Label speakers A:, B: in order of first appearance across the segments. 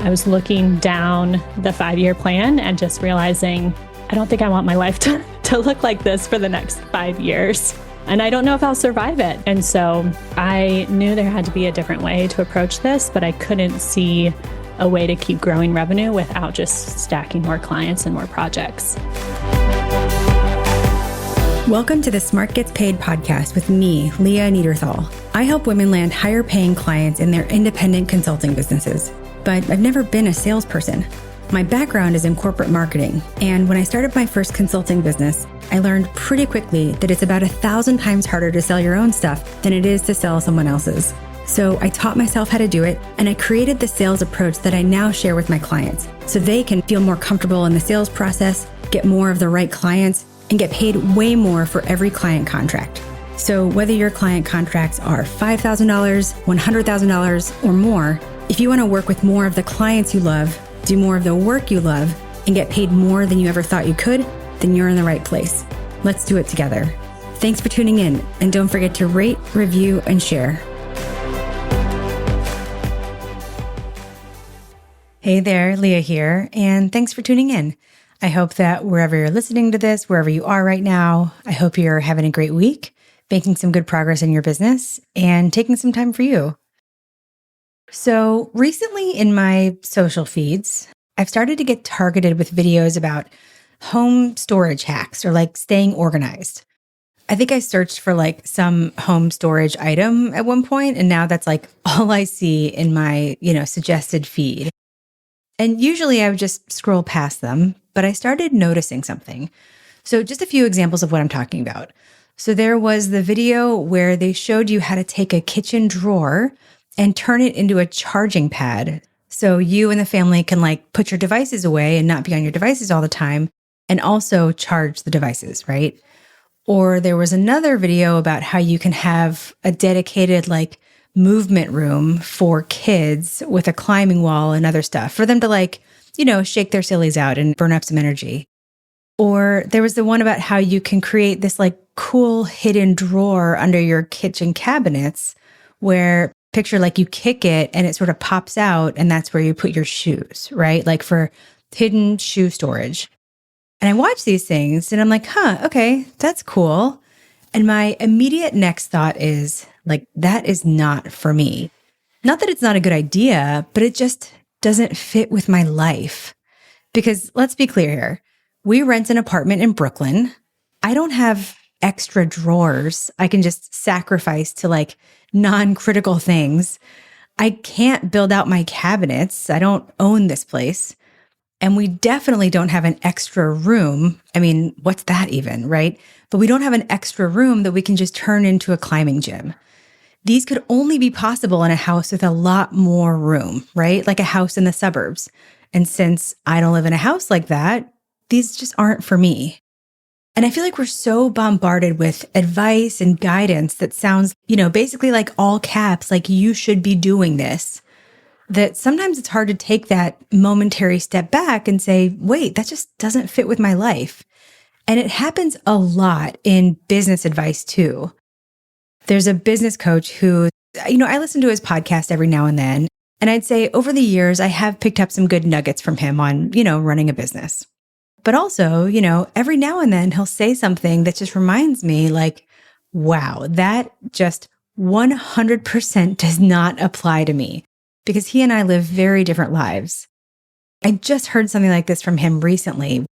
A: I was looking down the 5-year plan and just realizing, I don't think I want my life to look like this for the next 5 years. And I don't know if I'll survive it. And so I knew there had to be a different way to approach this, but I couldn't see a way to keep growing revenue without just stacking more clients and more projects.
B: Welcome to the Smart Gets Paid podcast with me, Leah Niederthal. I help women land higher paying clients in their independent consulting businesses, but I've never been a salesperson. My background is in corporate marketing, and when I started my first consulting business, I learned pretty quickly that it's about 1,000 times harder to sell your own stuff than it is to sell someone else's. So I taught myself how to do it, and I created the sales approach that I now share with my clients so they can feel more comfortable in the sales process, get more of the right clients, and get paid way more for every client contract. So whether your client contracts are $5,000, $100,000, or more, if you want to work with more of the clients you love, do more of the work you love, and get paid more than you ever thought you could, then you're in the right place. Let's do it together. Thanks for tuning in, and don't forget to rate, review, and share. Hey there, Leah here, and thanks for tuning in. I hope that wherever you're listening to this, wherever you are right now, I hope you're having a great week, making some good progress in your business, and taking some time for you. So recently in my social feeds, I've started to get targeted with videos about home storage hacks or like staying organized. I think I searched for like some home storage item at one point, and now that's like all I see in my, suggested feed. And usually I would just scroll past them, but I started noticing something. So just a few examples of what I'm talking about. So there was the video where they showed you how to take a kitchen drawer and turn it into a charging pad. So you and the family can like put your devices away and not be on your devices all the time and also charge the devices, right? Or there was another video about how you can have a dedicated like movement room for kids with a climbing wall and other stuff for them to shake their sillies out and burn up some energy. Or there was the one about how you can create this like cool hidden drawer under your kitchen cabinets where picture like you kick it and it sort of pops out and that's where you put your shoes, right? Like for hidden shoe storage. And I watch these things and I'm like, okay, that's cool. And my immediate next thought is like, that is not for me. Not that it's not a good idea, but it just doesn't fit with my life. Because let's be clear here. We rent an apartment in Brooklyn. I don't have extra drawers I can just sacrifice to like non-critical things. I can't build out my cabinets. I don't own this place. And we definitely don't have an extra room. I mean, what's that even, right? But we don't have an extra room that we can just turn into a climbing gym. These could only be possible in a house with a lot more room, right? Like a house in the suburbs. And since I don't live in a house like that, these just aren't for me. And I feel like we're so bombarded with advice and guidance that sounds, basically like all caps, like you should be doing this, that sometimes it's hard to take that momentary step back and say, wait, that just doesn't fit with my life. And it happens a lot in business advice too. There's a business coach who, I listen to his podcast every now and then. And I'd say over the years, I have picked up some good nuggets from him on, running a business. But also, every now and then he'll say something that just reminds me like, wow, that just 100% does not apply to me because he and I live very different lives. I just heard something like this from him recently.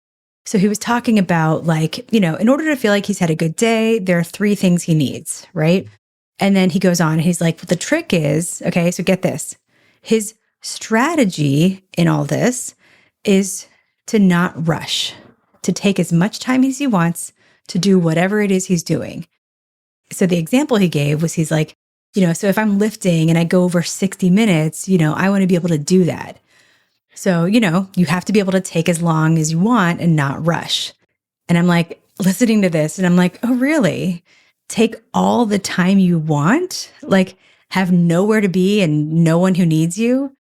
B: So he was talking about like, in order to feel like he's had a good day, there are 3 things he needs, right? And then he goes on and he's like, well, the trick is, okay, so get this. His strategy in all this is to not rush, to take as much time as he wants to do whatever it is he's doing. So the example he gave was he's like, so if I'm lifting and I go over 60 minutes, I want to be able to do that. So, you have to be able to take as long as you want and not rush. And I'm like listening to this and I'm like, oh, really? Take all the time you want? Like have nowhere to be and no one who needs you?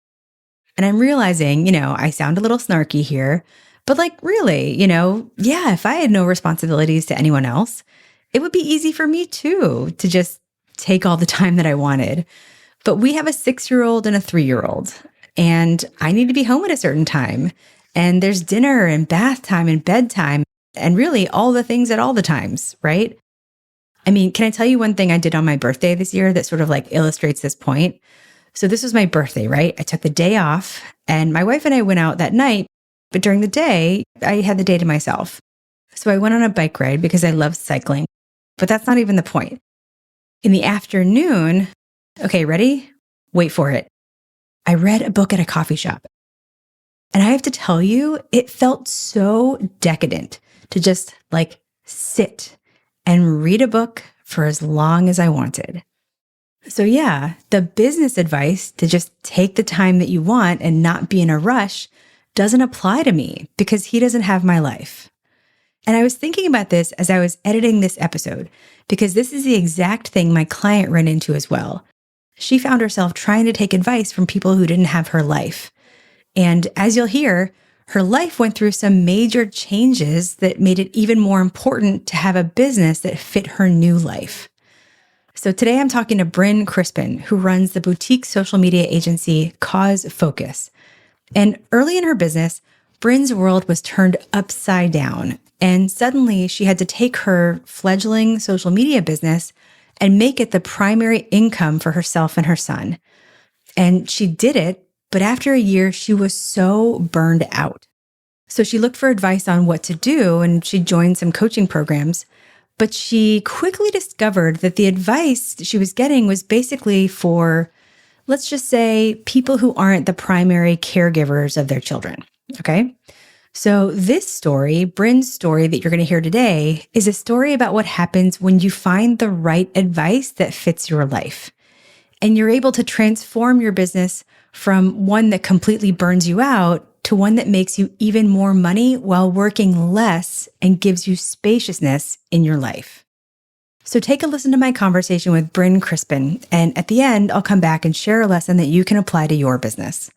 B: And I'm realizing, I sound a little snarky here, but like really, yeah, if I had no responsibilities to anyone else, it would be easy for me too, to just take all the time that I wanted. But we have a 6-year-old and a 3-year-old. and I need to be home at a certain time. And there's dinner and bath time and bedtime and really all the things at all the times, right? I mean, can I tell you one thing I did on my birthday this year that sort of like illustrates this point? So this was my birthday, right? I took the day off and my wife and I went out that night, but during the day, I had the day to myself. So I went on a bike ride because I love cycling, but that's not even the point. In the afternoon, okay, ready? Wait for it. I read a book at a coffee shop. And I have to tell you, it felt so decadent to just like sit and read a book for as long as I wanted. So yeah, the business advice to just take the time that you want and not be in a rush doesn't apply to me because he doesn't have my life. And I was thinking about this as I was editing this episode because this is the exact thing my client ran into as well. She found herself trying to take advice from people who didn't have her life. And as you'll hear, her life went through some major changes that made it even more important to have a business that fit her new life. So today I'm talking to Brynne Krispin, who runs the boutique social media agency Cause Focus. And early in her business, Brynne's world was turned upside down. And suddenly she had to take her fledgling social media business and make it the primary income for herself and her son. And she did it. But after a year, she was so burned out. So she looked for advice on what to do and she joined some coaching programs. But she quickly discovered that the advice she was getting was basically for, let's just say, people who aren't the primary caregivers of their children. Okay. So this story, Brynne's story that you're going to hear today, is a story about what happens when you find the right advice that fits your life. And you're able to transform your business from one that completely burns you out to one that makes you even more money while working less and gives you spaciousness in your life. So take a listen to my conversation with Brynne Krispin, and at the end, I'll come back and share a lesson that you can apply to your business.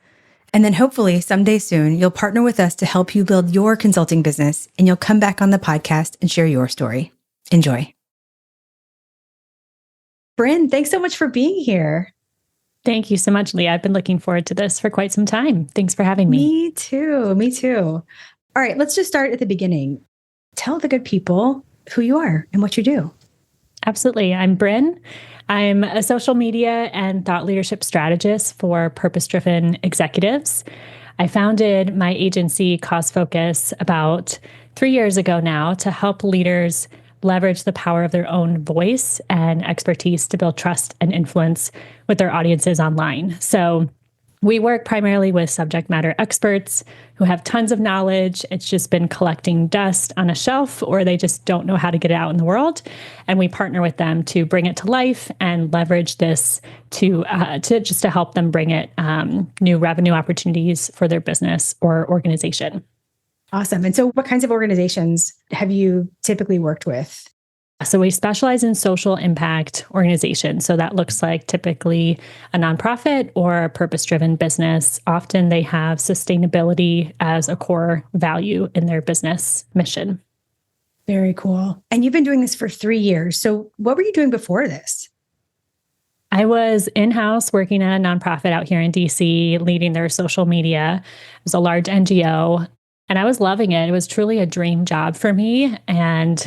B: And then hopefully someday soon, you'll partner with us to help you build your consulting business, and you'll come back on the podcast and share your story. Enjoy. Brynne, thanks so much for being here.
A: Thank you so much, Leah. I've been looking forward to this for quite some time. Thanks for having me.
B: Me too. Me too. All right, let's just start at the beginning. Tell the good people who you are and what you do.
A: Absolutely. I'm Brynne. I'm a social media and thought leadership strategist for purpose-driven executives. I founded my agency, Cause Focus, about 3 years ago now to help leaders leverage the power of their own voice and expertise to build trust and influence with their audiences online. So we work primarily with subject matter experts who have tons of knowledge. It's just been collecting dust on a shelf, or they just don't know how to get it out in the world. And we partner with them to bring it to life and leverage this to help them bring it new revenue opportunities for their business or organization.
B: Awesome. And so what kinds of organizations have you typically worked with?
A: So we specialize in social impact organizations. So that looks like typically a nonprofit or a purpose-driven business. Often they have sustainability as a core value in their business mission.
B: Very cool. And you've been doing this for 3 years. So what were you doing before this?
A: I was in-house working at a nonprofit out here in DC, leading their social media. It was a large NGO. And I was loving it. It was truly a dream job for me. And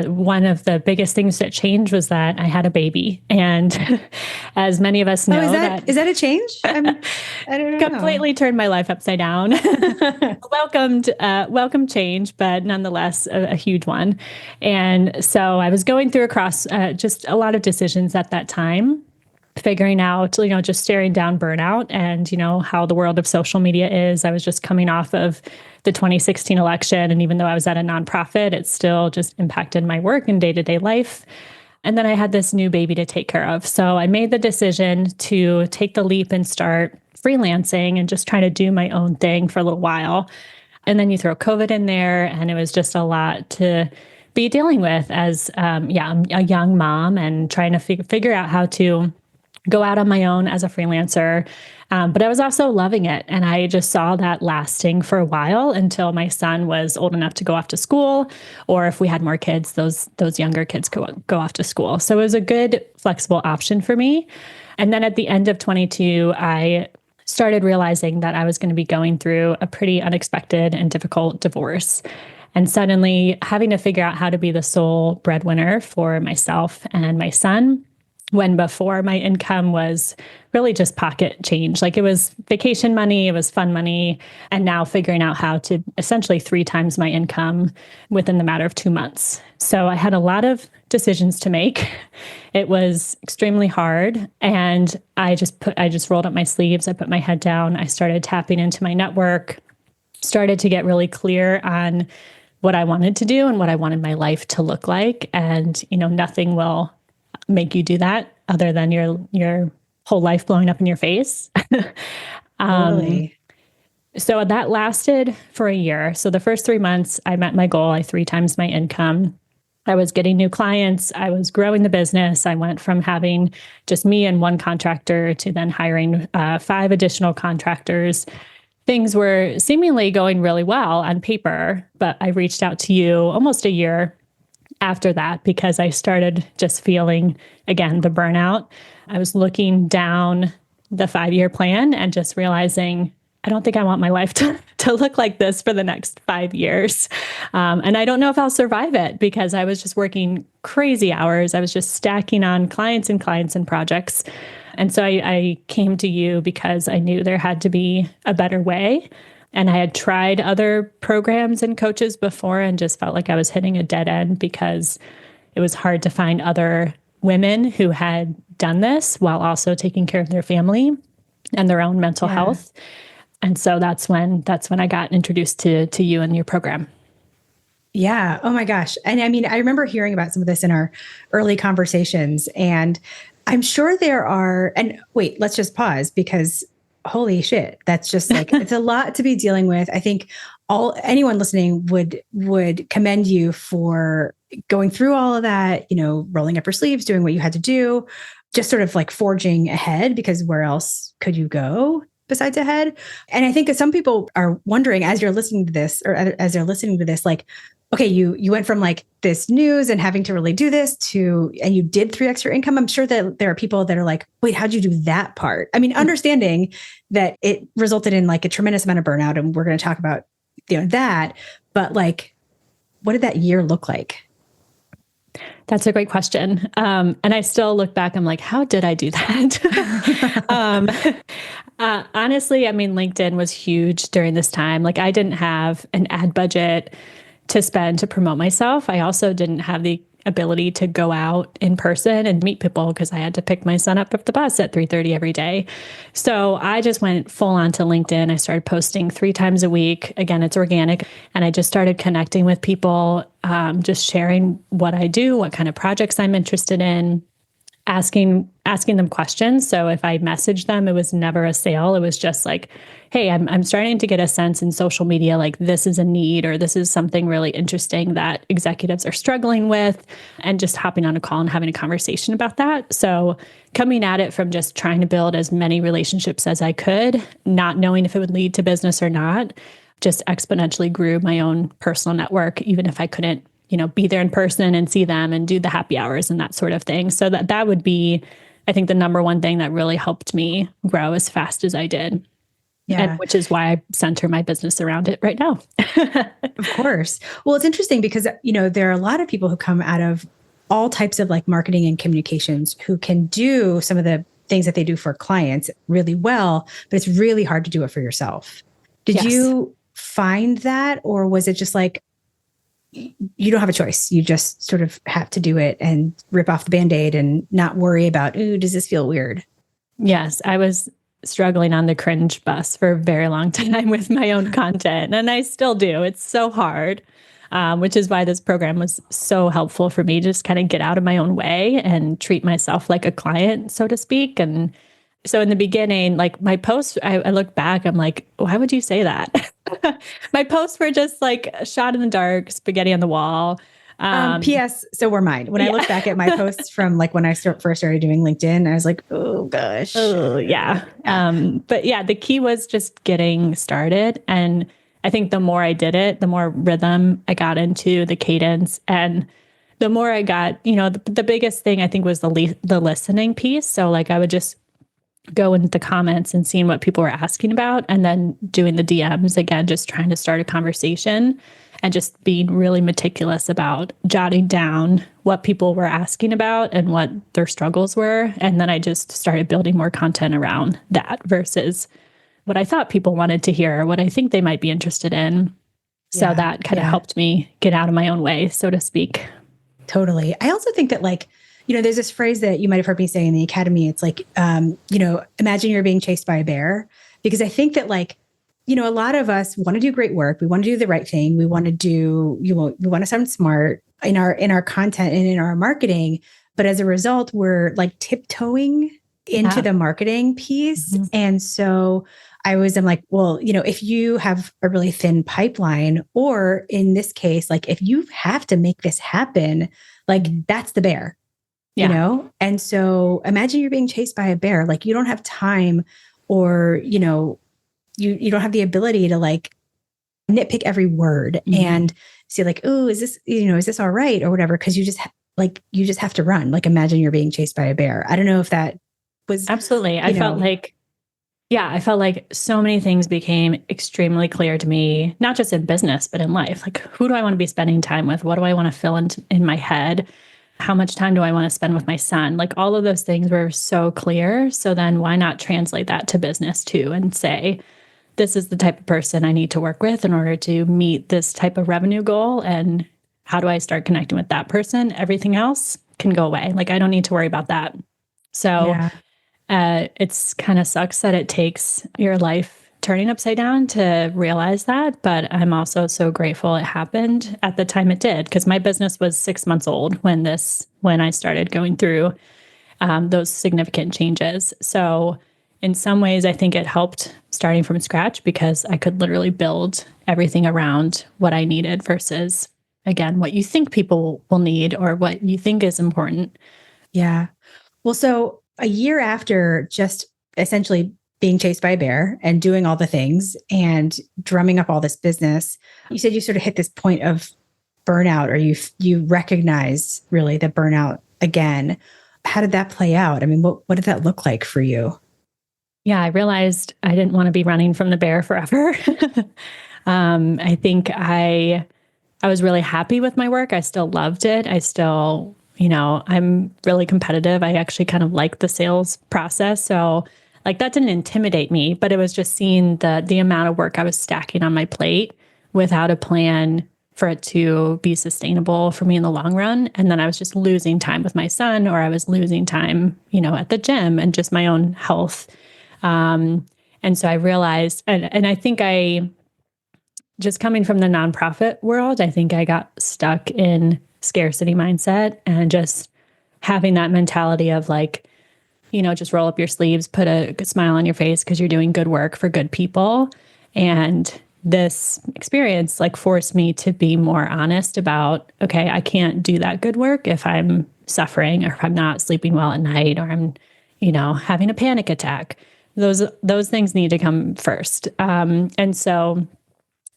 A: one of the biggest things that changed was that I had a baby. And as many of us know,
B: is that a change? I don't know.
A: Completely turned my life upside down. Welcome change, but nonetheless a huge one. And so I was going through just a lot of decisions at that time, figuring out, just staring down burnout and, how the world of social media is. I was just coming off of the 2016 election. And even though I was at a nonprofit, it still just impacted my work and day-to-day life. And then I had this new baby to take care of. So I made the decision to take the leap and start freelancing and just try to do my own thing for a little while. And then you throw COVID in there, and it was just a lot to be dealing with as, I'm a young mom and trying to figure out how to go out on my own as a freelancer. But I was also loving it. And I just saw that lasting for a while until my son was old enough to go off to school, or if we had more kids, those younger kids could go off to school. So it was a good flexible option for me. And then at the end of 22, I started realizing that I was going to be going through a pretty unexpected and difficult divorce. And suddenly having to figure out how to be the sole breadwinner for myself and my son, when before my income was really just pocket change. Like it was vacation money, it was fun money, and now figuring out how to essentially 3 times my income within the matter of 2 months. So I had a lot of decisions to make. It was extremely hard. And I just rolled up my sleeves. I put my head down. I started tapping into my network, started to get really clear on what I wanted to do and what I wanted my life to look like. And, nothing will make you do that other than your whole life blowing up in your face.
B: Totally.
A: So that lasted for a year. So the first 3 months, I met my goal. I 3 times my income. I was getting new clients. I was growing the business. I went from having just me and one contractor to then hiring 5 additional contractors. Things were seemingly going really well on paper, but I reached out to you almost a year after that because I started just feeling, again, the burnout. I was looking down the 5-year plan and just realizing, I don't think I want my life to look like this for the next 5 years. And I don't know if I'll survive it because I was just working crazy hours. I was just stacking on clients and clients and projects. And so I came to you because I knew there had to be a better way. And I had tried other programs and coaches before and just felt like I was hitting a dead end because it was hard to find other women who had done this while also taking care of their family and their own mental health. And so that's when I got introduced to you and your program.
B: Yeah. Oh my gosh. And I mean, I remember hearing about some of this in our early conversations, and I'm sure there are, and wait, let's just pause because holy shit, that's just like, it's a lot to be dealing with. I think anyone listening would commend you for going through all of that, rolling up your sleeves, doing what you had to do, just sort of like forging ahead, because where else could you go besides ahead? And I think that some people are wondering as you're listening to this, or as they're listening to this, like, okay, you went from like this news and having to really do this and you did 3x your income. I'm sure that there are people that are like, wait, how'd you do that part? I mean, understanding that it resulted in like a tremendous amount of burnout, and we're going to talk about, that, but like, what did that year look like?
A: That's a great question. And I still look back, I'm like, how did I do that? Honestly, I mean, LinkedIn was huge during this time. Like I didn't have an ad budget to spend to promote myself. I also didn't have the ability to go out in person and meet people because I had to pick my son up at the bus at 3:30 every day. So I just went full on to LinkedIn. I started posting 3 times a week. Again, it's organic. And I just started connecting with people, just sharing what I do, what kind of projects I'm interested in, asking them questions. So if I messaged them, it was never a sale. It was just like, hey, I'm starting to get a sense in social media, like this is a need, or this is something really interesting that executives are struggling with, and just hopping on a call and having a conversation about that. So coming at it from just trying to build as many relationships as I could, not knowing if it would lead to business or not, just exponentially grew my own personal network, even if I couldn't be there in person and see them and do the happy hours and that sort of thing. So that would be, I think, the number one thing that really helped me grow as fast as I did. Yeah. And which is why I center my business around it right now.
B: Of course. Well, it's interesting because, there are a lot of people who come out of all types of like marketing and communications who can do some of the things that they do for clients really well, but it's really hard to do it for yourself. Did you find that, or was it just like, you don't have a choice? You just sort of have to do it and rip off the Band-Aid and not worry about, ooh, does this feel weird?
A: Yes, I was struggling on the cringe bus for a very long time with my own content. And I still do. It's so hard, which is why this program was so helpful for me to just kind of get out of my own way and treat myself like a client, so to speak. And so in the beginning, like my posts, I look back, I'm like, why would you say that? My posts were just like a shot in the dark, spaghetti on the wall.
B: P.S. So were mine. When I look back at my posts from like when I first started doing LinkedIn, I was like, oh gosh.
A: Oh yeah. But yeah, the key was just getting started. And I think the more I did it, the more rhythm I got into, the cadence, and the more I got, the biggest thing I think was the listening piece. So like I would just go into the comments and seeing what people were asking about, and then doing the DMs again, just trying to start a conversation and just being really meticulous about jotting down what people were asking about and what their struggles were. And then I just started building more content around that versus what I thought people wanted to hear, what I think they might be interested in. So that kind of helped me get out of my own way, so to speak.
B: Totally. I also think that there's this phrase that you might have heard me say in the academy. It's like, imagine you're being chased by a bear, because I think that a lot of us want to do great work. We want to do the right thing. We want to we want to sound smart in our content and in our marketing. But as a result, we're tiptoeing into the marketing piece. Mm-hmm. And so I'm like, well, if you have a really thin pipeline, or in this case, if you have to make this happen, that's the bear, you know? And so imagine you're being chased by a bear. You don't have time, or, you don't have the ability to nitpick every word and say oh, is this all right? Or whatever. Cause you just have to run. Imagine you're being chased by a bear. I don't know if that was
A: absolutely. I felt like so many things became extremely clear to me, not just in business, but in life. Who do I want to be spending time with? What do I want to fill in my head? How much time do I want to spend with my son? All of those things were so clear. So then why not translate that to business too, and say, this is the type of person I need to work with in order to meet this type of revenue goal. And how do I start connecting with that person? Everything else can go away. I don't need to worry about that. So it's kind of sucks that it takes your life turning upside down to realize that. But I'm also so grateful it happened at the time it did, because my business was 6 months old when I started going through those significant changes. So in some ways, I think it helped starting from scratch, because I could literally build everything around what I needed versus, again, what you think people will need or what you think is important.
B: Yeah. Well, so a year after just essentially being chased by a bear and doing all the things and drumming up all this business, you said you sort of hit this point of burnout, or you recognize really the burnout again. How did that play out? I mean, what did that look like for you?
A: Yeah, I realized I didn't want to be running from the bear forever. I think I was really happy with my work. I still loved it. I still, I'm really competitive. I actually kind of like the sales process. So that didn't intimidate me, but it was just seeing the amount of work I was stacking on my plate without a plan for it to be sustainable for me in the long run. And then I was just losing time with my son, or I was losing time, at the gym and just my own health. And so I realized, and I think just coming from the nonprofit world, I think I got stuck in scarcity mindset and just having that mentality of just roll up your sleeves, put a smile on your face because you're doing good work for good people. And this experience forced me to be more honest about, okay, I can't do that good work if I'm suffering, or if I'm not sleeping well at night, or I'm, having a panic attack. Those things need to come first. And so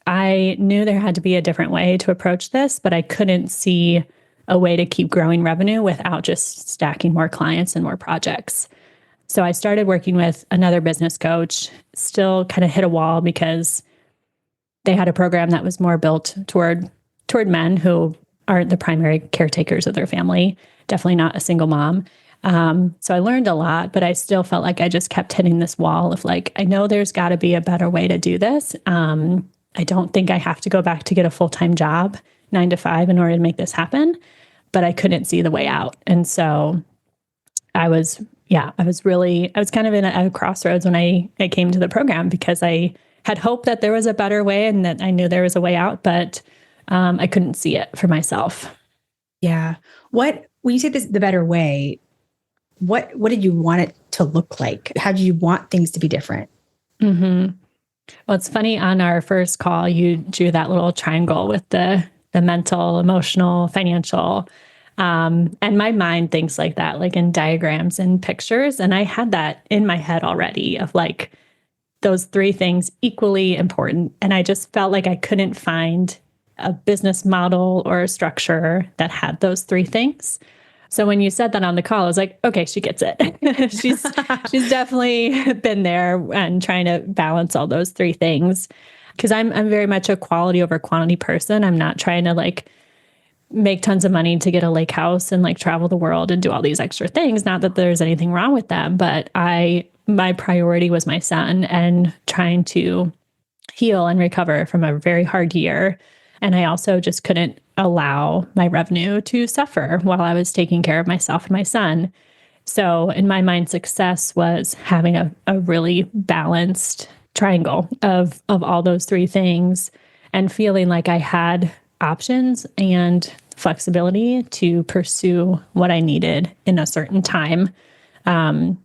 A: I knew there had to be a different way to approach this, but I couldn't see a way to keep growing revenue without just stacking more clients and more projects. So I started working with another business coach, still kind of hit a wall because they had a program that was more built toward men who aren't the primary caretakers of their family, definitely not a single mom. So I learned a lot, but I still felt like I just kept hitting this wall of I know there's got to be a better way to do this. I don't think I have to go back to get a full-time job, 9 to 5, in order to make this happen, but I couldn't see the way out. And so I was kind of in a crossroads when I came to the program, because I had hoped that there was a better way and that I knew there was a way out, but I couldn't see it for myself.
B: Yeah. When you say this, the better way, what did you want it to look like? How do you want things to be different?
A: Mm-hmm. Well, it's funny, on our first call, you drew that little triangle with the mental, emotional, financial. And my mind thinks like that, in diagrams and pictures. And I had that in my head already of those 3 things equally important. And I just felt like I couldn't find a business model or a structure that had those 3 things. So when you said that on the call, I was like, okay, she gets it. She's definitely been there and trying to balance all those three things. Because I'm very much a quality over quantity person. I'm not trying to like make tons of money to get a lake house and like travel the world and do all these extra things. Not that there's anything wrong with them, but my priority was my son and trying to heal and recover from a very hard year. And I also just couldn't allow my revenue to suffer while I was taking care of myself and my son. So in my mind, success was having a really balanced triangle of all those three things and feeling like I had options and flexibility to pursue what I needed in a certain time and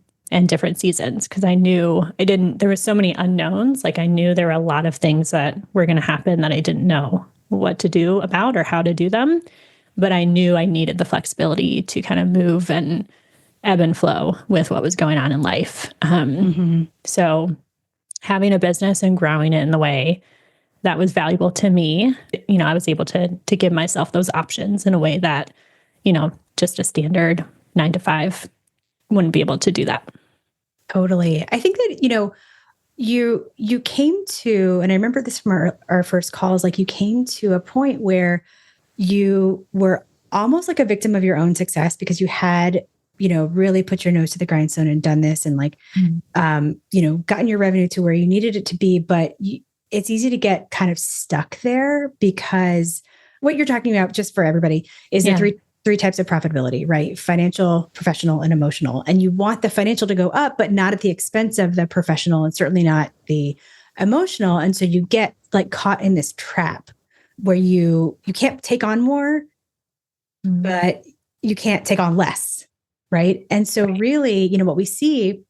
A: different seasons. Because I knew there were so many unknowns. Like I knew there were a lot of things that were going to happen that I didn't know what to do about or how to do them. But I knew I needed the flexibility to kind of move and ebb and flow with what was going on in life. So having a business and growing it in the way that was valuable to me, I was able to give myself those options in a way that, just a standard 9 to 5 wouldn't be able to do that.
B: Totally. I think that, you came to, and I remember this from our first calls, like you came to a point where you were almost like a victim of your own success because you had, really put your nose to the grindstone and done this and like, gotten your revenue to where you needed it to be. But it's easy to get kind of stuck there because what you're talking about, just for everybody, is the three types of profitability, right? Financial, professional, and emotional. And you want the financial to go up, but not at the expense of the professional and certainly not the emotional. And so you get like caught in this trap where you can't take on more, but you can't take on less, right? And so really, what we see,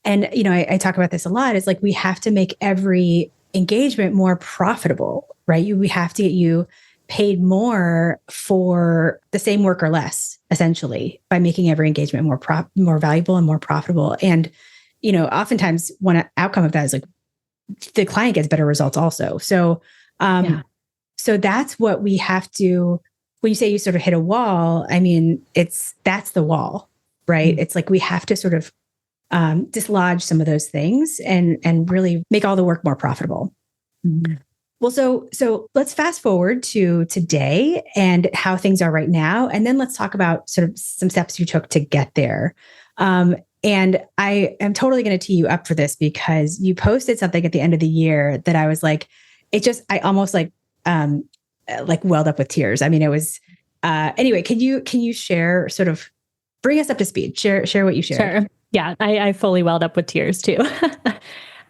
B: and, I talk about this a lot, is like we have to make every engagement more profitable, right? We have to get you paid more for the same work or less, essentially, by making every engagement more valuable and more profitable. And, oftentimes one outcome of that is like the client gets better results also. So, so that's what we have to, when you say you sort of hit a wall, I mean, that's the wall, right? Mm-hmm. It's like we have to sort of dislodge some of those things and really make all the work more profitable. Mm-hmm. Well, so let's fast forward to today and how things are right now. And then let's talk about sort of some steps you took to get there. And I am totally going to tee you up for this because you posted something at the end of the year that I was like, I almost like welled up with tears. I mean, it was, anyway, can you share, sort of bring us up to speed, share what you shared?
A: Sure. Yeah. I fully welled up with tears too.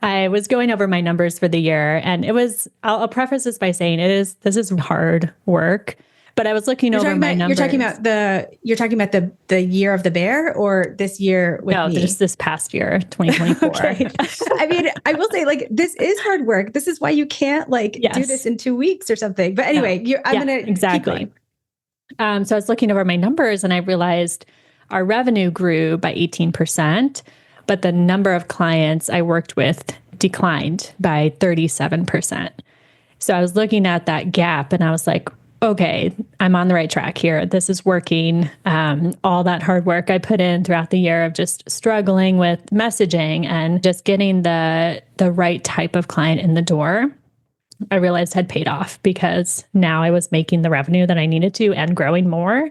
A: I was going over my numbers for the year and I'll preface this by saying this is hard work, but I was looking over my numbers.
B: You're talking about the year of the bear or this year with me?
A: Just this past year, 2024.
B: Okay. I mean, I will say like, this is hard work. This is why you can't do this in 2 weeks or something. But anyway, I'm going to
A: exactly. Keep going. So I was looking over my numbers and I realized our revenue grew by 18%. But the number of clients I worked with declined by 37%. So I was looking at that gap and I was like, okay, I'm on the right track here. This is working. All that hard work I put in throughout the year of just struggling with messaging and just getting the right type of client in the door, I realized had paid off because now I was making the revenue that I needed to and growing more,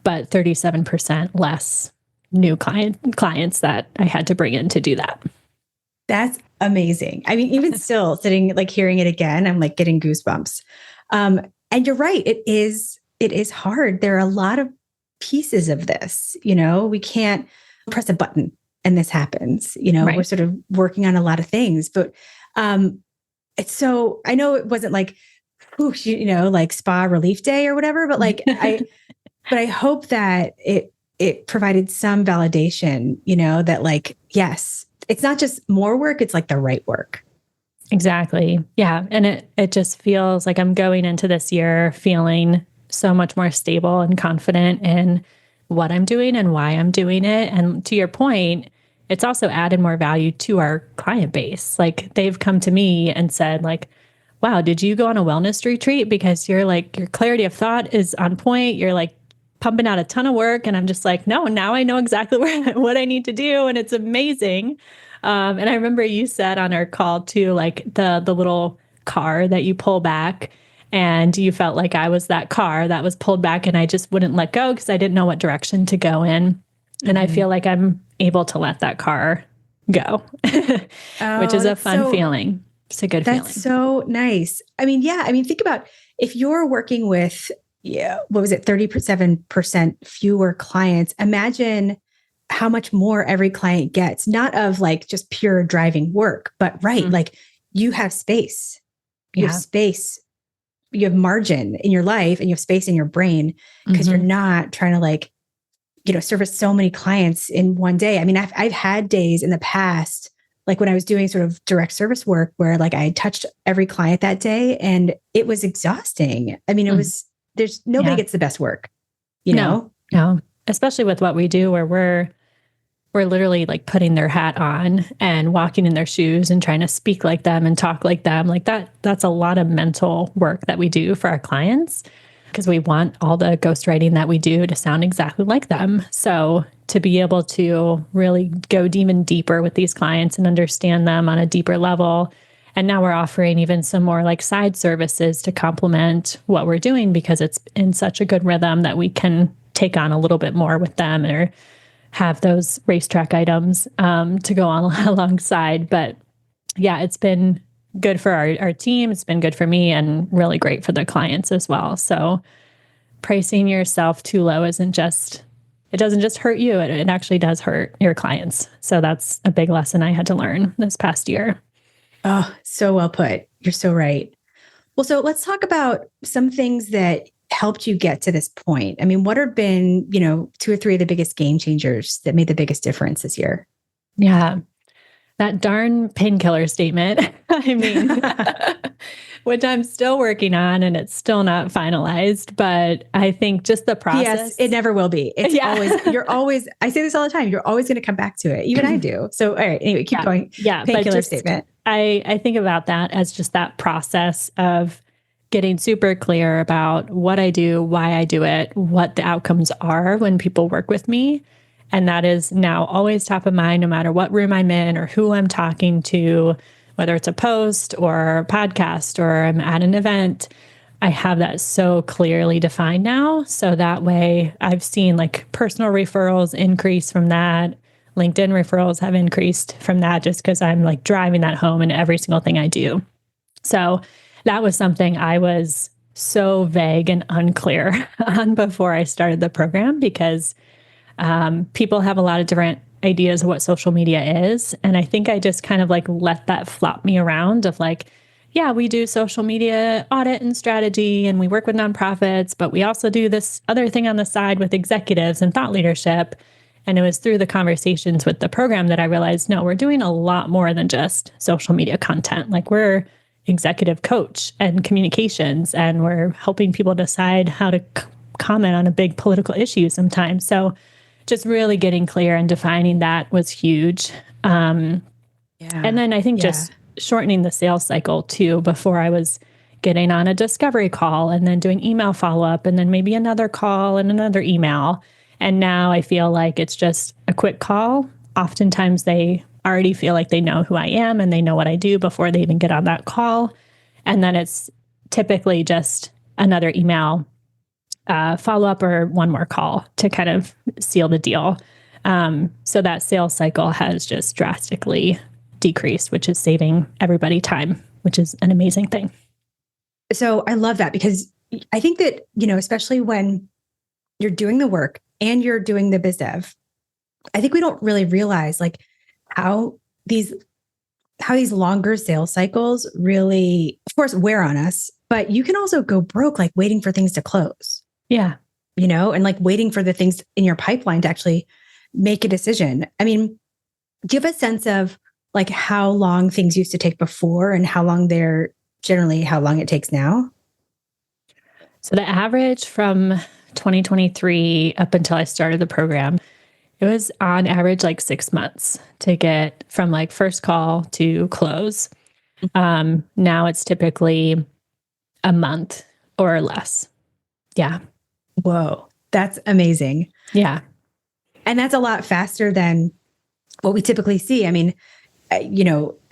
A: but 37% less new clients that I had to bring in to do that.
B: That's amazing. I mean, even still sitting, hearing it again, I'm getting goosebumps. And you're right. It is hard. There are a lot of pieces of this, we can't press a button and this happens, right. We're sort of working on a lot of things, but, it's so, I know it wasn't spa relief day or whatever, but I hope that it provided some validation, that yes, it's not just more work, it's the right work.
A: Exactly. Yeah. And it just feels like I'm going into this year feeling so much more stable and confident in what I'm doing and why I'm doing it. And to your point, it's also added more value to our client base. They've come to me and said wow, did you go on a wellness retreat? Because your clarity of thought is on point. You're pumping out a ton of work. And I'm just like, no, now I know exactly what I need to do. And it's amazing. And I remember you said on our call too, like the little car that you pull back, and you felt like I was that car that was pulled back and I just wouldn't let go because I didn't know what direction to go in. And I feel like I'm able to let that car go, which is a fun feeling. It's a good feeling.
B: That's so nice. I mean, yeah. I mean, think about if you're working with, what was it, 37% fewer clients. Imagine how much more every client gets, not of like just pure driving work, but like you have space. You have space. You have margin in your life and you have space in your brain because you're not trying to like, service so many clients in one day. I mean, I've had days in the past, like when I was doing sort of direct service work where like I had touched every client that day and it was exhausting. I mean, there's nobody gets the best work, know?
A: No, especially with what we do where we're literally like putting their hat on and walking in their shoes and trying to speak like them and talk like them. Like that's a lot of mental work that we do for our clients because we want all the ghostwriting that we do to sound exactly like them. So to be able to really go even deeper with these clients and understand them on a deeper level. And now we're offering even some more like side services to complement what we're doing because it's in such a good rhythm that we can take on a little bit more with them or have those racetrack items to go on alongside. But yeah, it's been good for our team. It's been good for me and really great for the clients as well. So pricing yourself too low it doesn't just hurt you. It actually does hurt your clients. So that's a big lesson I had to learn this past year.
B: Oh, so well put. You're so right. Well, so let's talk about some things that helped you get to this point. I mean, what have been, 2 or 3 of the biggest game changers that made the biggest difference this year?
A: Yeah. That darn painkiller statement. I mean, which I'm still working on and it's still not finalized, but I think just the process.
B: Yes, it never will be. It's I say this all the time, you're always going to come back to it. Even I do. So, all right, anyway, keep going.
A: Yeah.
B: Painkiller statement.
A: I think about that as just that process of getting super clear about what I do, why I do it, what the outcomes are when people work with me. And that is now always top of mind, no matter what room I'm in or who I'm talking to, whether it's a post or a podcast or I'm at an event. I have that so clearly defined now. So that way I've seen like personal referrals increase from that. LinkedIn referrals have increased from that just because I'm like driving that home in every single thing I do. So that was something I was so vague and unclear on before I started the program because people have a lot of different ideas of what social media is. And I think I just kind of like let that flop me around of like, yeah, we do social media audit and strategy and we work with nonprofits, but we also do this other thing on the side with executives and thought leadership. And it was through the conversations with the program that I realized, no, we're doing a lot more than just social media content. Like we're executive coach and communications, and we're helping people decide how to comment on a big political issue sometimes. So just really getting clear and defining that was huge. And then I think just shortening the sales cycle too. Before I was getting on a discovery call and then doing email follow-up and then maybe another call and another email. And now I feel like it's just a quick call. Oftentimes they already feel like they know who I am and they know what I do before they even get on that call. And then it's typically just another email follow-up or one more call to kind of seal the deal. So that sales cycle has just drastically decreased, which is saving everybody time, which is an amazing thing.
B: So I love that because I think that, especially when you're doing the work and you're doing the biz dev, I think we don't really realize like how these longer sales cycles really, of course, wear on us, but you can also go broke, like waiting for things to close.
A: Yeah.
B: And like waiting for the things in your pipeline to actually make a decision. I mean, do you have a sense of like how long things used to take before and how long it takes now?
A: So the average from 2023 up until I started the program, it was on average like 6 months to get from like first call to close. Now it's typically a month or less. Yeah.
B: Whoa. That's amazing.
A: Yeah.
B: And that's a lot faster than what we typically see. I mean, I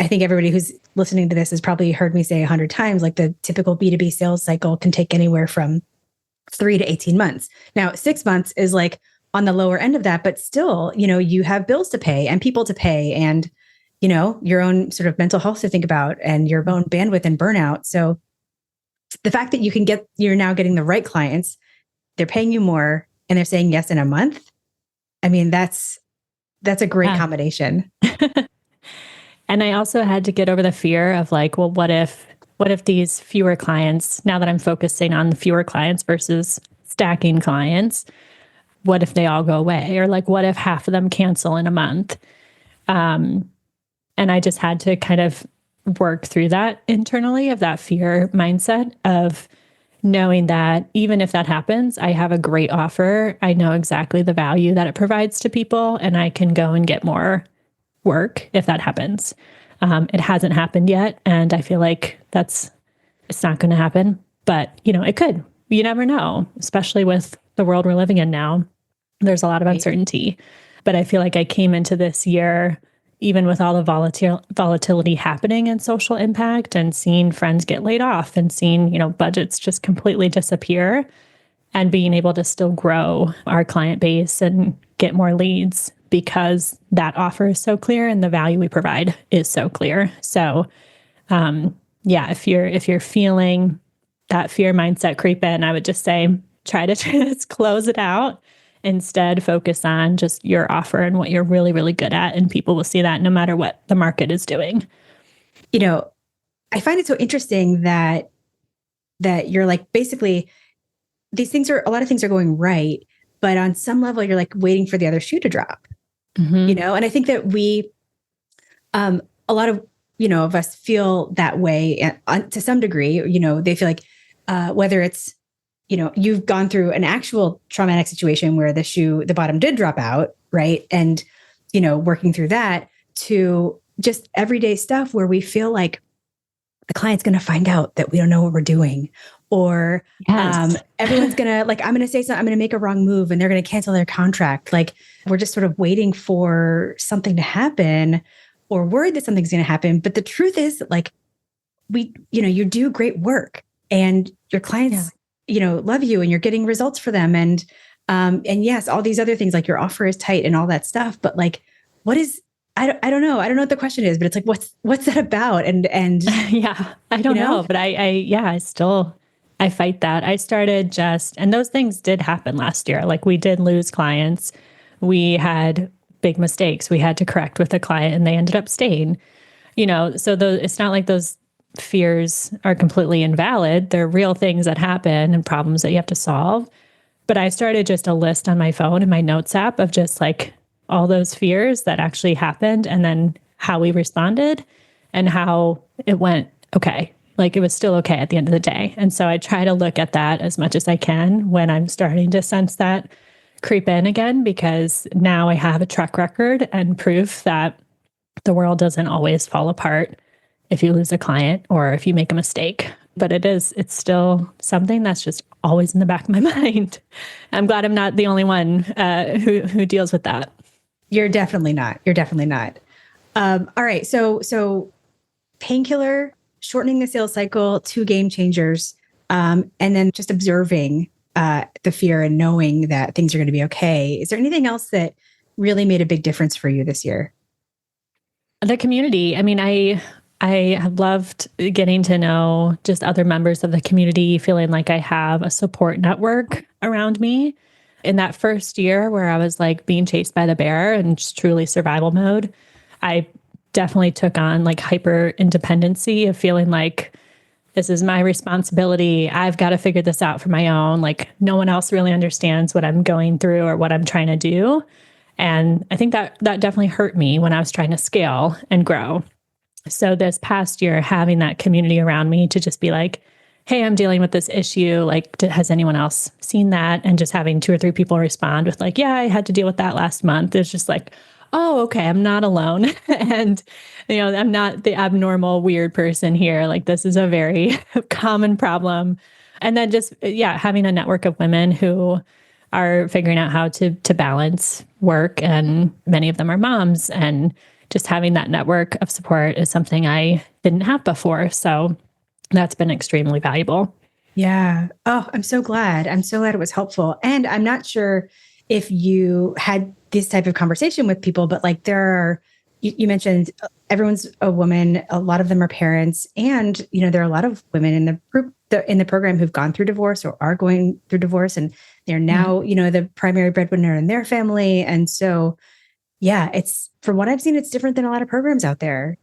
B: think everybody who's listening to this has probably heard me say 100 times, like the typical B2B sales cycle can take anywhere from 3 to 18 months. Now, 6 months is like on the lower end of that, but still, you have bills to pay and people to pay and, your own sort of mental health to think about and your own bandwidth and burnout. So the fact that you're now getting the right clients, they're paying you more and they're saying yes in a month. I mean, that's a great combination.
A: And I also had to get over the fear of like, well, what if these fewer clients, now that I'm focusing on the fewer clients versus stacking clients, what if they all go away? Or like, what if half of them cancel in a month? And I just had to kind of work through that internally, of that fear mindset of knowing that even if that happens, I have a great offer. I know exactly the value that it provides to people, and I can go and get more work if that happens. It hasn't happened yet, and I feel like it's not going to happen, but it could. You never know, especially with the world we're living in now. There's a lot of uncertainty, but I feel like I came into this year, even with all the volatility happening in social impact and seeing friends get laid off and seeing, budgets just completely disappear, and being able to still grow our client base and get more leads because that offer is so clear and the value we provide is so clear. So, if you're feeling that fear mindset creep in, I would just say, try to just close it out. Instead, focus on just your offer and what you're really, really good at. And people will see that no matter what the market is doing.
B: I find it so interesting that you're like, basically, a lot of things are going right, but on some level, you're like waiting for the other shoe to drop, and I think that a lot of, of us feel that way to some degree. They feel like whether it's, you've gone through an actual traumatic situation where the bottom did drop out, right? And, working through that, to just everyday stuff where we feel like the client's going to find out that we don't know what we're doing, or everyone's going to, like, I'm going to say something, I'm going to make a wrong move and they're going to cancel their contract. Like, we're just sort of waiting for something to happen or worried that something's going to happen. But the truth is, like, you do great work and your clients, love you and you're getting results for them. And yes, all these other things, like your offer is tight and all that stuff. But like, what is, I don't know. I don't know what the question is, but it's like, what's that about? And
A: yeah, I don't know, but I fight that. I started and those things did happen last year. Like, we did lose clients. We had big mistakes we had to correct with a client and they ended up staying, so it's not like those fears are completely invalid. They're real things that happen and problems that you have to solve. But I started just a list on my phone in my notes app of just like all those fears that actually happened, and then how we responded and how it went okay. Like, it was still okay at the end of the day. And so I try to look at that as much as I can when I'm starting to sense that creep in again, because now I have a track record and proof that the world doesn't always fall apart if you lose a client or if you make a mistake. But it's still something that's just always in the back of my mind. I'm glad I'm not the only one who deals with that.
B: You're definitely not. All right. So painkiller, shortening the sales cycle, 2 game changers, and then just observing the fear and knowing that things are going to be okay. Is there anything else that really made a big difference for you this year?
A: The community. I mean, I have loved getting to know just other members of the community, feeling like I have a support network around me. In that first year where I was like being chased by the bear and just truly survival mode, I definitely took on like hyper independency of feeling like this is my responsibility. I've got to figure this out for my own. Like, no one else really understands what I'm going through or what I'm trying to do. And I think that definitely hurt me when I was trying to scale and grow. So this past year, having that community around me to just be like, hey, I'm dealing with this issue. Like, has anyone else seen that? And just having 2 or 3 people respond with like, yeah, I had to deal with that last month. It's just like, oh, okay, I'm not alone. And, I'm not the abnormal, weird person here. Like, this is a very common problem. And then just, having a network of women who are figuring out how to balance work, and many of them are moms, and just having that network of support is something I didn't have before. So that's been extremely valuable.
B: Yeah. Oh, I'm so glad. I'm so glad it was helpful. And I'm not sure if you had this type of conversation with people, but like you mentioned everyone's a woman. A lot of them are parents. And, there are a lot of women in the group, in the program who've gone through divorce or are going through divorce. And they're now, the primary breadwinner in their family. And so, yeah, it's, from what I've seen, it's different than a lot of programs out there.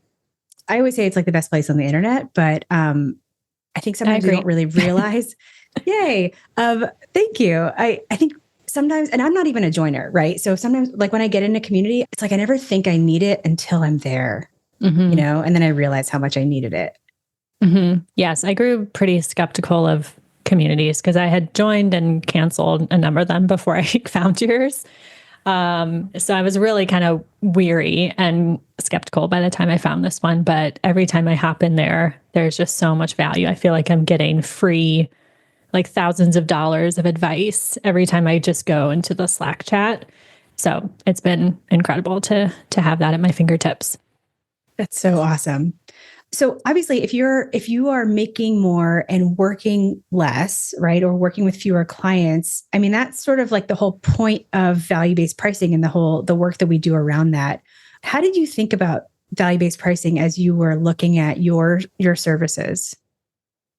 B: I always say it's like the best place on the internet, but I think sometimes we don't really realize. Yay. Thank you. I think sometimes, and I'm not even a joiner, right? So sometimes, like when I get in a community, it's like I never think I need it until I'm there, and then I realize how much I needed it.
A: Yes, I grew pretty skeptical of communities because I had joined and canceled a number of them before I found yours. So I was really kind of weary and skeptical by the time I found this one. But every time I hop in there, there's just so much value. I feel like I'm getting free, like thousands of dollars of advice every time I just go into the Slack chat. So it's been incredible to have that at my fingertips.
B: That's so awesome. So obviously, if you are making more and working less, right, or working with fewer clients, I mean, that's sort of like the whole point of value-based pricing and the work that we do around that. How did you think about value-based pricing as you were looking at your services?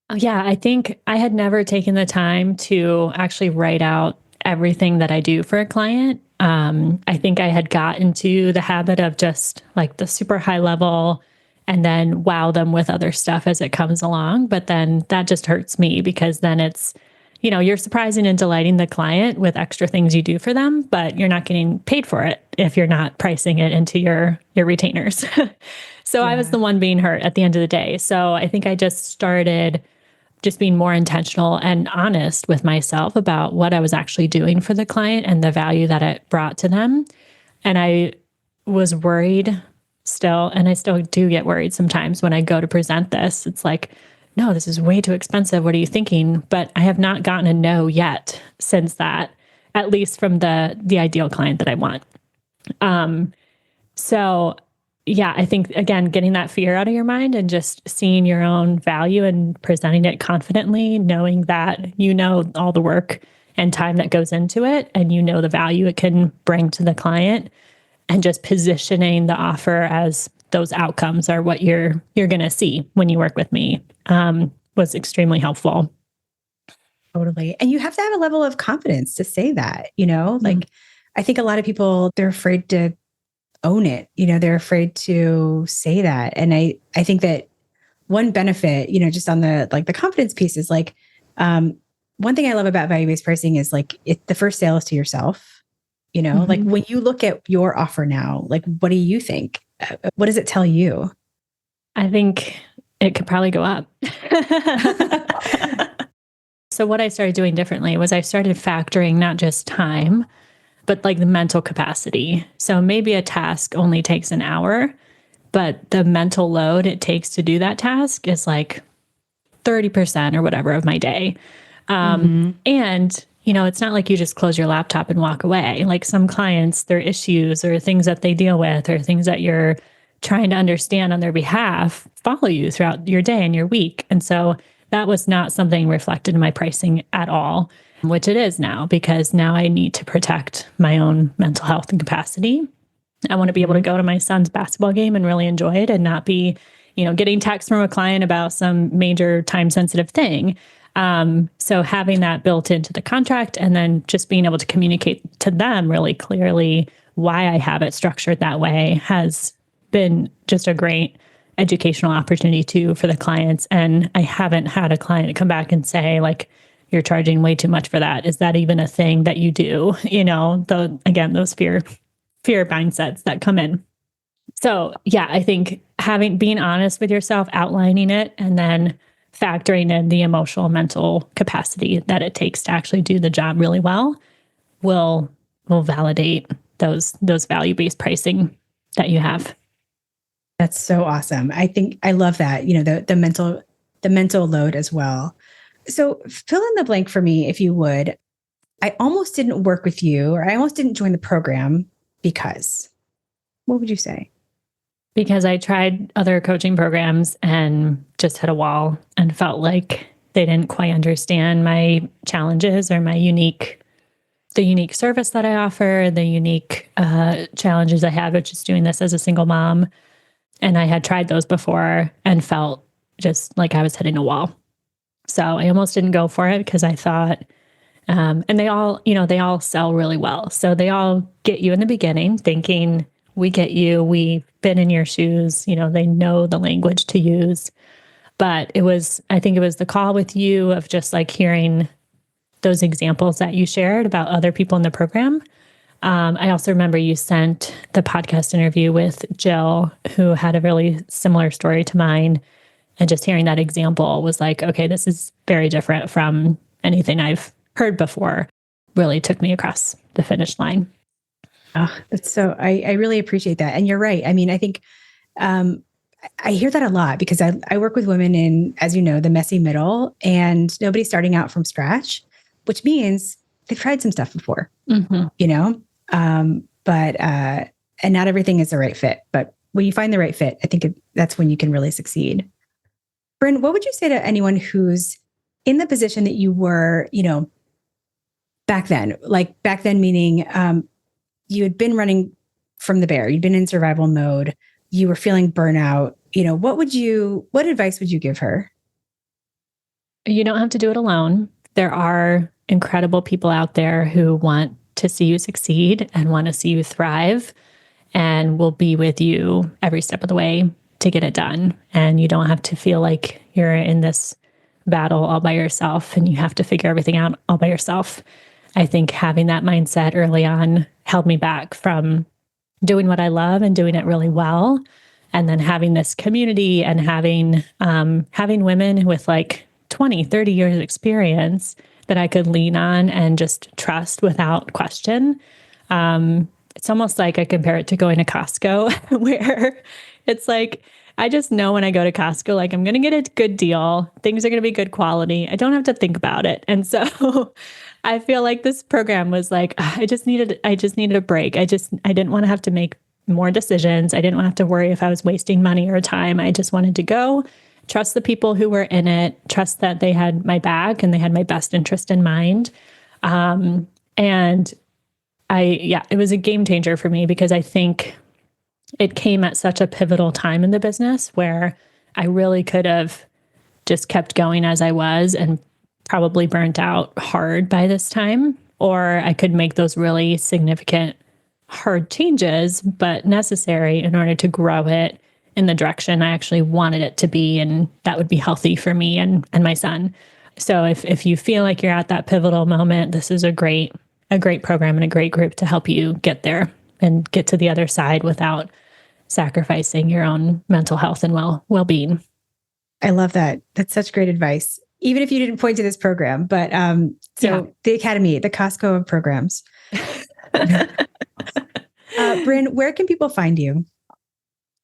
A: Oh, yeah, I think I had never taken the time to actually write out everything that I do for a client. I think I had got into the habit of just like the super high level and then wow them with other stuff as it comes along. But then that just hurts me because then it's, you're surprising and delighting the client with extra things you do for them, but you're not getting paid for it if you're not pricing it into your retainers. So I was the one being hurt at the end of the day. So I think I just started just being more intentional and honest with myself about what I was actually doing for the client and the value that it brought to them. And I was worried still, and I still do get worried sometimes when I go to present this. It's like, no, this is way too expensive. What are you thinking? But I have not gotten a no yet since that, at least from the ideal client that I want. So yeah, I think, again, getting that fear out of your mind and just seeing your own value and presenting it confidently, knowing that all the work and time that goes into it, and the value it can bring to the client, and just positioning the offer as those outcomes are what you're going to see when you work with me, was extremely helpful.
B: Totally. And you have to have a level of confidence to say that, like I think a lot of people, they're afraid to own it. They're afraid to say that. And I think that one benefit, just on the confidence piece is like, one thing I love about value-based pricing is like the first sale is to yourself, like when you look at your offer now, like, what do you think? What does it tell you?
A: I think it could probably go up. So what I started doing differently was I started factoring not just time, but like the mental capacity. So maybe a task only takes an hour, but the mental load it takes to do that task is like 30% or whatever of my day. And, it's not like you just close your laptop and walk away. Like some clients, their issues or things that they deal with or things that you're trying to understand on their behalf follow you throughout your day and your week. And so that was not something reflected in my pricing at all, which it is now, because now I need to protect my own mental health and capacity. I want to be able to go to my son's basketball game and really enjoy it and not be, getting texts from a client about some major time-sensitive thing. So having that built into the contract and then just being able to communicate to them really clearly why I have it structured that way has been just a great educational opportunity too for the clients. And I haven't had a client come back and say like, you're charging way too much for that. Is that even a thing that you do? Those fear mindsets that come in. So yeah, I think being honest with yourself, outlining it, and then factoring in the emotional, mental capacity that it takes to actually do the job really well will validate those value-based pricing that you have.
B: That's so awesome. I think I love that, the mental load as well. So fill in the blank for me, if you would. I almost didn't work with you, or I almost didn't join the program because, what would you say?
A: Because I tried other coaching programs and just hit a wall and felt like they didn't quite understand my challenges or the unique service that I offer, the unique challenges I have with just doing this as a single mom. And I had tried those before and felt just like I was hitting a wall. So I almost didn't go for it because I thought, and they all sell really well. So they all get you in the beginning thinking, we get you, we've been in your shoes, they know the language to use. But I think it was the call with you of just like hearing those examples that you shared about other people in the program. I also remember you sent the podcast interview with Jill, who had a really similar story to mine. And just hearing that example was like, okay, this is very different from anything I've heard before. Really took me across the finish line.
B: Oh, I really appreciate that. And you're right. I mean, I think I hear that a lot because I work with women in, as you know, the messy middle, and nobody's starting out from scratch, which means they've tried some stuff before, but and not everything is the right fit. But when you find the right fit, I think that's when you can really succeed. Brynne, what would you say to anyone who's in the position that you were, back then? Like back then, meaning you had been running from the bear, you'd been in survival mode, you were feeling burnout. What advice would you give her?
A: You don't have to do it alone. There are incredible people out there who want to see you succeed and want to see you thrive and will be with you every step of the way to get it done. And you don't have to feel like you're in this battle all by yourself and you have to figure everything out all by yourself. I think having that mindset early on held me back from doing what I love and doing it really well. And then having this community and having women with like 20, 30 years of experience that I could lean on and just trust without question. It's almost like I compare it to going to Costco where it's like, I just know when I go to Costco, like I'm going to get a good deal. Things are going to be good quality. I don't have to think about it. And so I feel like this program was like, I just needed a break. I didn't want to have to make more decisions. I didn't want to have to worry if I was wasting money or time. I just wanted to go trust the people who were in it, trust that they had my back and they had my best interest in mind. And it was a game changer for me because I think it came at such a pivotal time in the business where I really could have just kept going as I was and probably burnt out hard by this time, or I could make those really significant, hard changes, but necessary in order to grow it in the direction I actually wanted it to be. And that would be healthy for me and my son. So if you feel like you're at that pivotal moment, this is a great program and a great group to help you get there and get to the other side without sacrificing your own mental health and well-being.
B: I love that. That's such great advice. Even if you didn't point to this program, but the Academy, the Costco of programs. Brynne, where can people find you?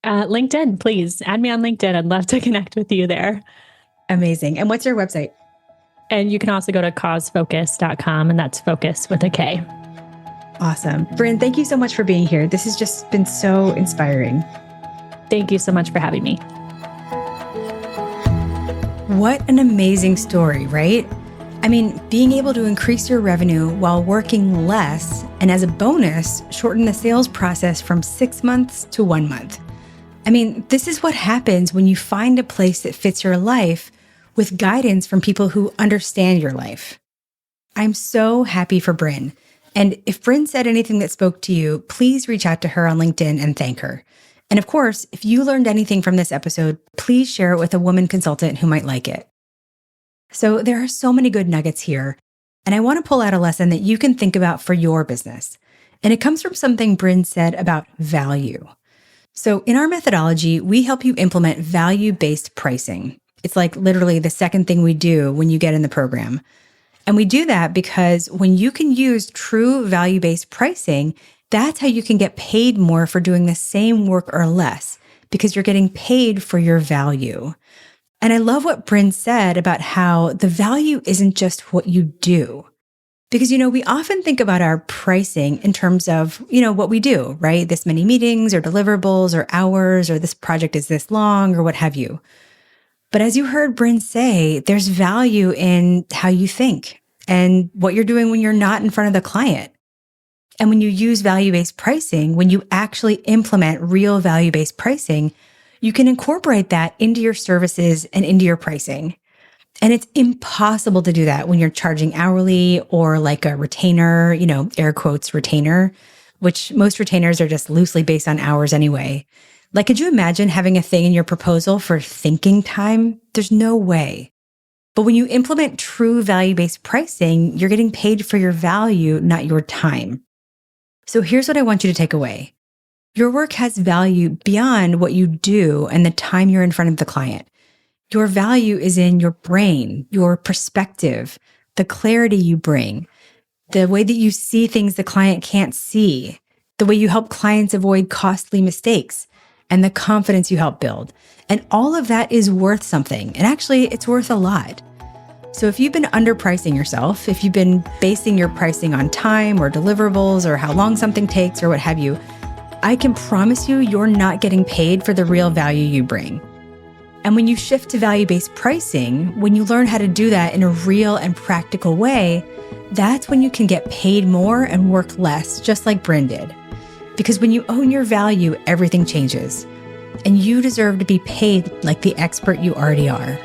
A: LinkedIn, please add me on LinkedIn. I'd love to connect with you there.
B: Amazing. And what's your website?
A: And you can also go to causefocus.com, and that's focus with a K.
B: Awesome. Brynne, thank you so much for being here. This has just been so inspiring.
A: Thank you so much for having me.
B: What an amazing story, right? I mean, being able to increase your revenue while working less, and as a bonus, shorten the sales process from 6 months to 1 month. I mean, this is what happens when you find a place that fits your life with guidance from people who understand your life. I'm so happy for Brynne. And if Brynne said anything that spoke to you, please reach out to her on LinkedIn and thank her. And of course, if you learned anything from this episode, please share it with a woman consultant who might like it. So there are so many good nuggets here, and I want to pull out a lesson that you can think about for your business. And it comes from something Brynne said about value. So in our methodology, we help you implement value-based pricing. It's like literally the second thing we do when you get in the program. And we do that because when you can use true value-based pricing, that's how you can get paid more for doing the same work or less, because you're getting paid for your value. And I love what Brynne said about how the value isn't just what you do. Because, we often think about our pricing in terms of, what we do, right? This many meetings or deliverables or hours, or this project is this long or what have you. But as you heard Brynne say, there's value in how you think and what you're doing when you're not in front of the client. And when you use value-based pricing, when you actually implement real value-based pricing, you can incorporate that into your services and into your pricing. And it's impossible to do that when you're charging hourly or like a retainer, air quotes retainer, which most retainers are just loosely based on hours anyway. Like, could you imagine having a thing in your proposal for thinking time? There's no way. But when you implement true value-based pricing, you're getting paid for your value, not your time. So here's what I want you to take away. Your work has value beyond what you do and the time you're in front of the client. Your value is in your brain, your perspective, the clarity you bring, the way that you see things the client can't see, the way you help clients avoid costly mistakes, and the confidence you help build. And all of that is worth something. And actually, it's worth a lot. So if you've been underpricing yourself, if you've been basing your pricing on time or deliverables or how long something takes or what have you, I can promise you, you're not getting paid for the real value you bring. And when you shift to value-based pricing, when you learn how to do that in a real and practical way, that's when you can get paid more and work less, just like Brynne did. Because when you own your value, everything changes. And you deserve to be paid like the expert you already are.